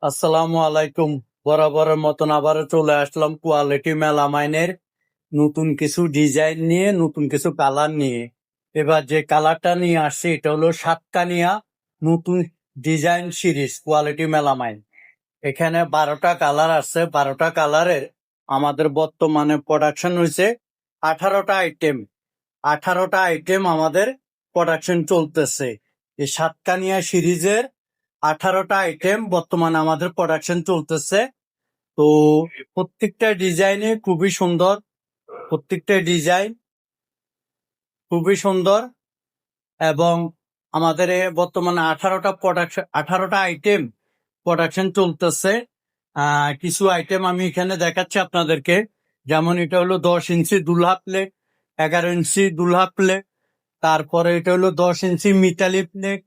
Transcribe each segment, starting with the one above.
আসসালামু আলাইকুম। বরাবরের মতন আবারও চলে আসলাম কোয়ালিটি মেলামাইনের নতুন কিছু ডিজাইন নিয়ে, নতুন কিছু কালার নিয়ে। এবার যে কালারটা নিয়ে আসছি এটা হলো সাতকানিয়া নতুন ডিজাইন সিরিজ কোয়ালিটি মেলামাইন। এখানে 12টা কালার আছে। 12টা কালারের আমাদের বর্তমানে প্রোডাকশন হয়েছে 18টা আইটেম। 18টা আইটেম আমাদের প্রোডাকশন চলতেছে। এই সাতকানিয়া সিরিজের 18টা আইটেম বর্তমানে আমাদের প্রোডাকশন চলতেছে। তো প্রত্যেকটা ডিজাইনে খুবই সুন্দর, প্রত্যেকটা ডিজাইন খুবই সুন্দর। এবং আমাদের বর্তমানে 18টা আইটেম প্রোডাকশন চলতেছে। কিছু আইটেম আমি এখানে দেখাচ্ছি আপনাদেরকে। যেমন এটা হলো 10 ইঞ্চি দুলহা প্লেট, 11 ইঞ্চি দুলহা প্লেট। তারপরে এটা হলো 10 ইঞ্চি মিতালি প্লেট,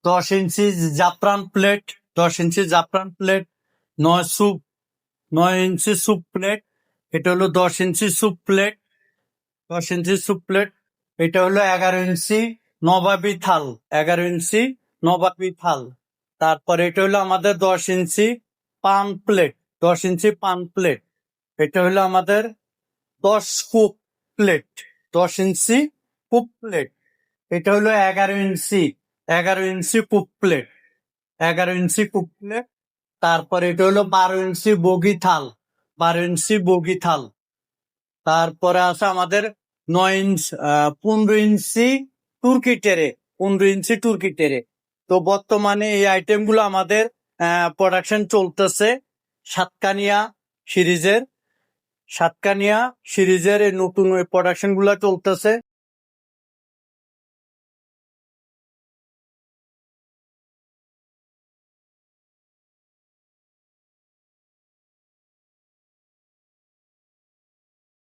10 ইঞ্চি জাফরান প্লেট, 10 ইঞ্চি জাফরান প্লেট, 9 ইঞ্চি স্যুপ প্লেট। এটা হলো 10 ইঞ্চি স্যুপ প্লেট, 10 ইঞ্চি স্যুপ প্লেট। এটা হলো 11 ইঞ্চি নবাবী থাল, 11 ইঞ্চি নবাবী থাল। তারপরে এটা হলো আমাদের 10 ইঞ্চি পান প্লেট, 10 ইঞ্চি পান প্লেট। এটা হলো আমাদের 10 কুপ প্লেট, 10 ইঞ্চি কুপ প্লেট। এটা হলো 11 ইঞ্চি, 11 ইঞ্চি কুপ প্লেট, 11 ইঞ্চি কুপ প্লেট। তারপরে এটা হলো 12 ইঞ্চি বগি থাল, 12 ইঞ্চি বগি থাল। তারপরে আছে আমাদের 15 ইঞ্চি তুর্কি টেরে, 15 ইঞ্চি তুর্কি টেরে। তো বর্তমানে এই আইটেম গুলো আমাদের প্রোডাকশন চলতেছে সাতকানিয়া সিরিজের। সাতকানিয়া সিরিজের এই নতুন প্রোডাকশন গুলা চলতেছে।